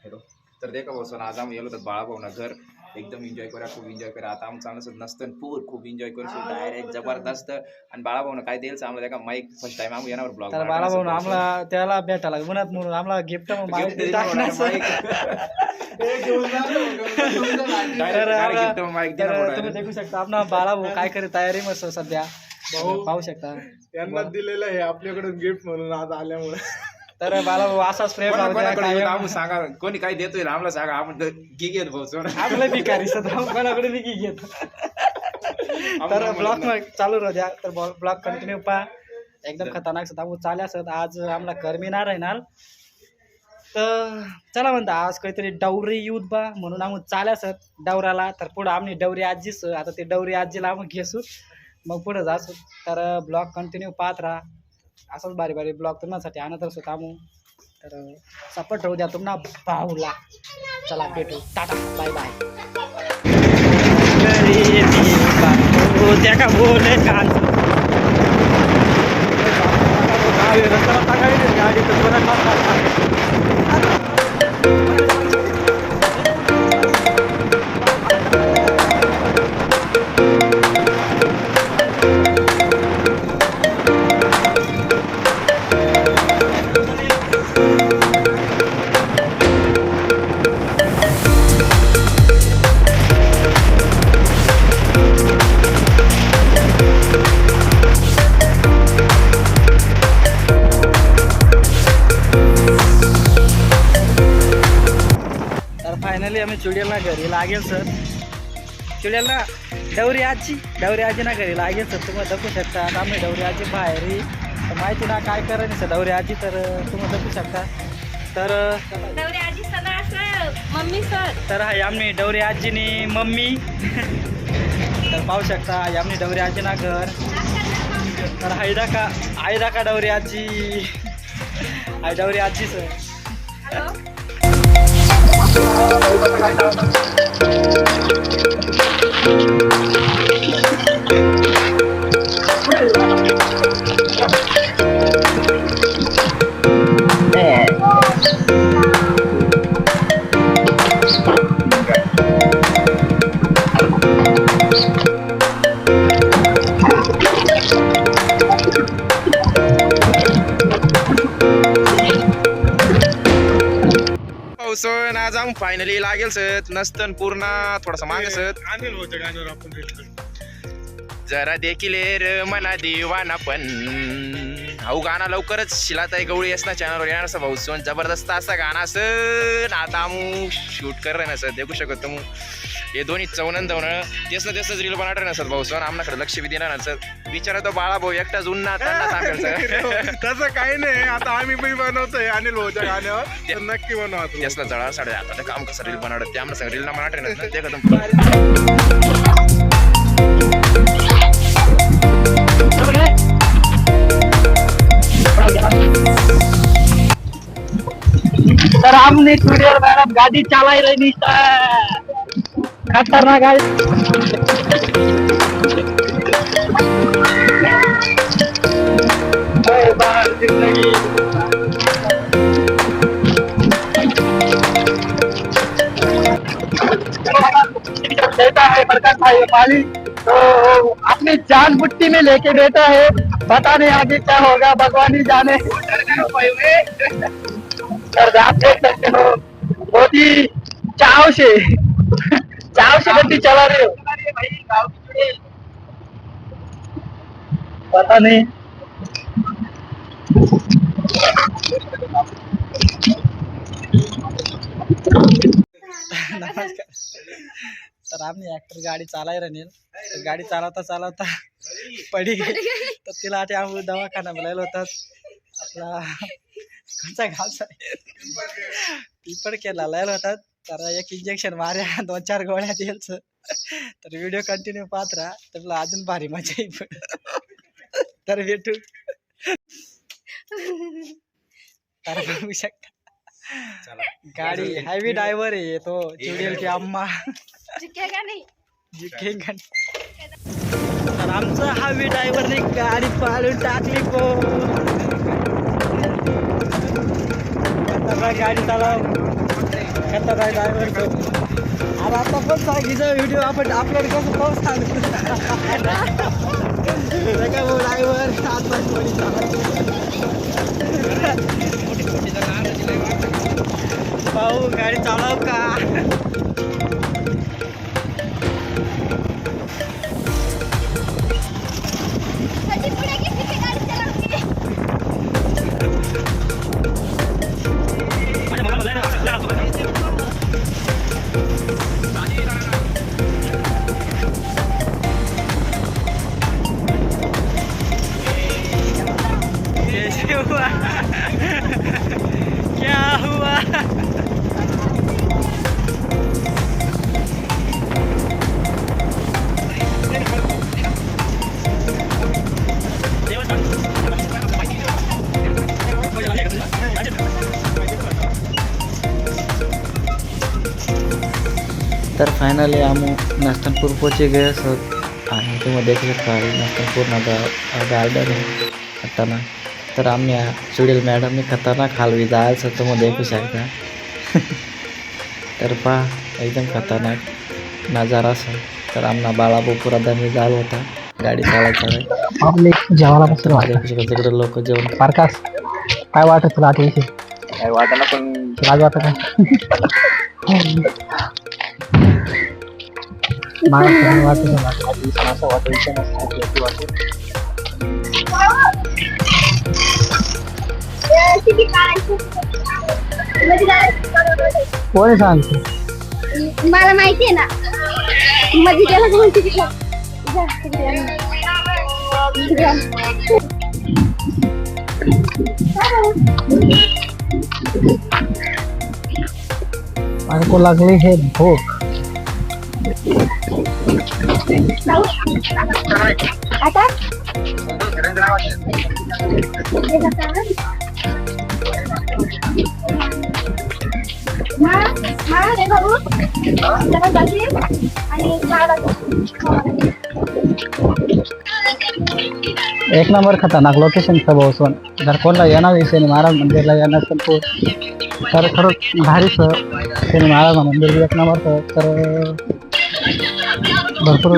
Hello. तर देखा भाऊ सण आज आम्ही गेलो तर बाळाभाऊना घर एकदम एन्जॉय करा, खूप एन्जॉय करा. आता आमचं चांगलं नसतं पूर खूप एन्जॉय करू डायरेक्ट जबरदस्त. आणि बाळाभाऊनं काय द्यायचं आम्हाला का माईक फर्स्ट टाइम आम्ही येणार ब्लॉग. तर बाळाभाऊ आम्हाला त्याला भेटायला म्हणत म्हणून आम्हाला गिफ्ट तुम्ही देखू शकता आपण बाळाभाऊ काय करे तयारी मस्त सध्या पाहू शकता. त्यांना दिलेलं आहे आपल्याकडून गिफ्ट म्हणून आज आल्यामुळे. तर बाळाभाऊ असाच प्रेम सांगा कोणी काय देतोय आम्हाला सांगा, आपण घे घेत भाऊ आपलं भिकारी कोणाकडे बी घेत. तर ब्लॉग चालू राहू द्या. तर ब्लॉग कंटिन्यू पहा, एकदम खतरनाक सध्या चालू असत. आज आम्हाला कर्मी नाही राहणार तर चला म्हणता आज काहीतरी डवरी युथ बा म्हणून आम्ही चाल्या असत डवराला. तर पुढं आम्ही डवरी आजीच आता ते डवरी आजीला आम्ही घेसू मग पुढं जासू. तर ब्लॉग कंटिन्यू पाहत राहा, असंच बारी बारी ब्लॉग तुम्हासाठी आणत असतो आम्ही. तर सपोर्ट राहू द्या तुम्हाला भाऊला. चला भेटू, टाटा बाय बाय. त्या का बोले गाडी फायनली आम्ही चुडियाला घरी लागेल सर. चुडियाला डवरी आजी ना घरी लागेल सर. तुम्ही दाखवू शकता. आता आम्ही डवरी आजी बाहेर माहिती ना काय करायचं सर डवरी आजी. तर तुम्ही दाखवू शकता. तर मम्मी सर तर हाय आम्ही डवरी आजीनी मम्मी. तर पाहू शकता आम्ही डवरी आजी ना घर. तर हायदा का डवरी आजी हाय डवरी आजी सर. सण आज आम्ही फायनली लागेल सत नसतं पूर्ण थोडासा माग सत अनिल होतं गाण्यावर आपण जरा देखील रे मना दिवाना पण हाऊ गाणं लवकरच शिलाताई गवळी असणार चॅनलवर येणार असं भाऊ सोन जबरदस्त असा गाणं असं आता आम्ही शूट कर ना सर देखू शकत मग हे दोन्ही चवनंद तेच रील बनवणार नसत भाऊ सोन आमच्याकडे लक्ष बी देणार नसत. विचारा तो बाळा भाऊ एकटाच उन्हा सांगेल सर. तसं काही नाही. आता आम्ही पण बनवतोय अनिल भाऊच्या गाण्यावर तर नक्की बनवा. त्यासला जळा साडे आता काम कसं रील बनवत ते आम्हाला रील ना बनवणार नसतं ते कदम. तर हमने चुड़िया मैडम गाड़ी चलाई रही खतरनाक गाड़ी. देता है बरकत भाई माली तो अपनी जान बुट्टी में लेके देता है. पता नहीं आगे क्या होगा भगवान ही जाने. तर आप देख सकते हो बहुत ही चाव से गड्डी चला रहे हो. पता नहीं नमस्कार. तर आम्ही ऍक्टर गाडी चालाय राहील. तर गाडी चालवता पडी गेली. तर तिला आधी आम्ही दवाखाना बोलायला होता आपला कोणचा घास आहे पिपड केला लायला होता. तर एक इंजेक्शन मार्या 2-4 गोळ्या द्यायचं. तर व्हिडिओ कंटिन्यू पाहत राहा तर तुला अजून भारी मजा येईल. तर भेटू. तर बघू शकता गाड़ी हैवी ड्राइवर है ये तो चुड़ैल की अम्मा जिंकेगा नहीं. जिंकेगा तर आमचा हैवी ड्राइवरने गाडी पाडून टाकली को. गाडी चालव खतरनाक ड्रायव्हर तो. अरे आता पण सांगितलं व्हिडिओ आपण अपलोड कसं पाहू सांगतो का ड्रायव्हर पाहू गाडी चालव का. कधी पुढे गेली की गाडी चालवते. कैसे हुआ क्या हुआ. तर फायनली आम्ही नस्तनपूर पोचे गए सर आणि तुम्ही देखू शकता नस्तनपूर गार्डन खतरनाक. तर आम्ही सुडील मॅडमने खतरनाक हलवी जायचं तुम्ही देखू शकता. तर पहा एकदम खतरनाक नजारा सर. तर आमना बाळाभाऊ पुरा दमी झाला होता गाडी चालवायचा. आपले जेवायला बसलो देखू शकता तिकडे लोक जेवण. प्रकाश काय वाटत तुला आता विषय काय वाटायला पण लाज वाटत मला वाटत असं वाटत किती काढायची कोणी सांगतो मला माहिती आहे ना मध्ये गेला का म्हणते तिथे. माझको लागली हे भूक. आता रे बाबू एक नंबर खतरनाक लोकेशन भाऊसवन. जर कोणाला येणार शनी महाराज मंदिरला येणार तर खरंच भारीच शनी महाराज मंदिर बी एक नंबर. तर भरपूर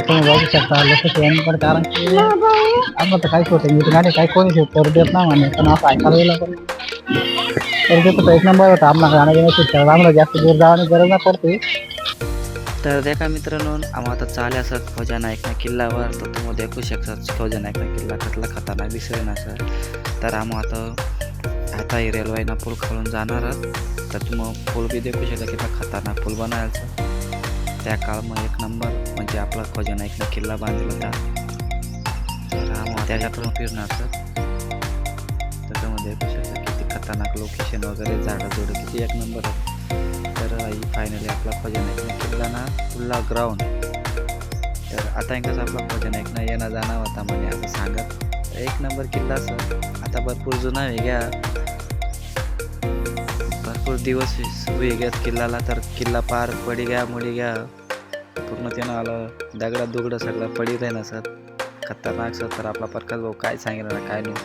तुम्ही बघू शकता लोकेशन. पण कारण की आम्हाला तर काहीच होतं मी गाडी काही कोणीच करू देत नाही म्हणे पण असं ऐकायला गेलं पण तर ते तर एक नंबर होता. आपला गाणं घेण्याची आम्हाला जास्त दूर जाण्याची गरज नाही पडते. तर देखा मित्रांनो आम्ही आता चाले असत फौजा नाईकना किल्ल्यावर. तर तुम्ही देखू शकता फौजा नाईकना किल्ला कसला खतरनाक दिसतोय ना सर. तर आम्ही आता ही रेल्वेना पूल खालून जाणार आहोत. तर तुम्ही पूल बी देखू शकता किती खतरनाक पूल बनायचं. त्या काळामध्ये एक नंबर म्हणजे आपला फौजा नाईकना किल्ला बांधलेला होता. तर आम्ही त्याच्यातून फिरणार सर. तर तुम्ही देखू शकता किती खतरनाक लोकेशन वगैरे झाडं जोडं किती एक नंबर आहे. तर फायनली आपला फौजा नाईकना किल्ला ना खुल्ला ग्राउंड. तर आता एकदाच आपला फौजा नाईकना येणं जाणं होता म्हणे असं सांगत. एक नंबर किल्ला सर. आता भरपूर जुना वेगळ्या भरपूर दिवस वेगळ्यात किल्ल्याला. तर किल्ला पार पडी गया मुडी गया पूर्ण त्यानं आलं दगडात दुगडं सगळं पडी राही ना सर. खतरनाक सर. तर आपला प्रकाश भाऊ काय सांगितलं ना काय नाही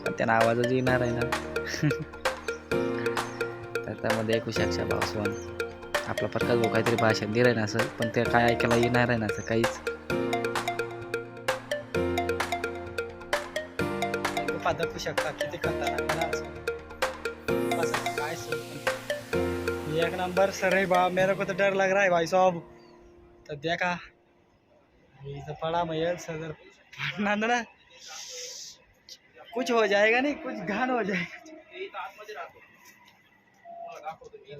पण त्यांना आवाजच येणार आहे ना. तर त्यामध्ये ऐकू शकता भाऊसवन आपला प्रकाश भाऊ काहीतरी भाषण दिलंय ना सर पण ते काय ऐकायला येणार आहे ना सर काहीच. दाखवू शकता किती खतरनाक काय एक नंबर सर है बा. मेरे को तो डर लग रहा है भाई साहब. तो देखा तो पड़ा मैं सर ना कुछ हो जाएगा नहीं कुछ घान हो जाएगा.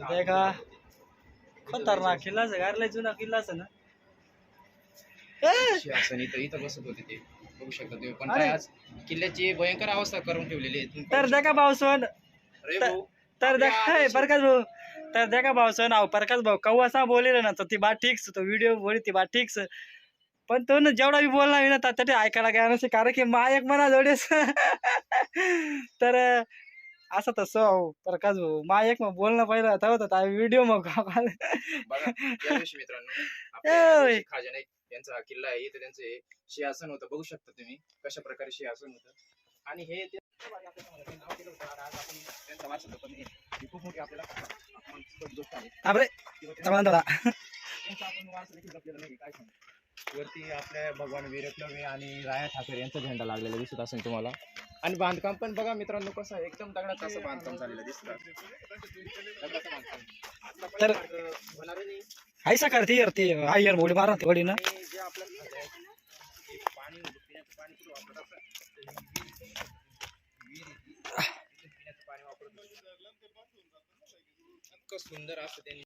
देखा खतरनाक किल्ला घर लय जुना किल्लाच ना. इथं बसत होते ते बघू शकता तुम्ही. पण काय आज किल्ल्याची भयंकर अवस्था करून ठेवलेली आहे. तर देखा भाऊसवन तर देखा प्रकाश भाऊ तर देखा भाऊसवन अहो प्रकाश भाऊ कौ असा बोलेल ना तर ती बात ठीक तो व्हिडिओ बोली ती बात ठीक पण तो ना जेवढा बी बोलला ना त्यासाठी ऐकायला काय नसे कारण की मा एक मना जोडेस. तर असं तसं अहो प्रकाश भाऊ मा एक मग बोलणं पहिलं होता व्हिडिओ मग मित्रांनो खाजा नाईक यांचा किल्ला आहे. इथे त्यांचे सिंहासन होतं बघू शकता तुम्ही कशा प्रकारे सिंहासन होतं. आणि हे खूप मोठी आपल्याला गोष्ट आहे. आपले चव्हाण दादा वरती आपल्या भगवान वीरप्लवे आणि राया ठाकरे यांचा झेंडा लागलेला दिसत असेल तुम्हाला. आणि बांधकाम पण बघा मित्रांनो कसं आहे, एकदम दगडाचं असं बांधकाम झालेलं दिसतं. दगडाचं बांधकाम. तर होणार नाही. ऐसा करते यार ते आई यार बोली मारा ते वडी ना आणि जे आपलं पाणी पिण्याचं पाणी कुठं वापरत असतं, पिण्याचं पाणी वापरत इतकं सुंदर असतं त्यांनी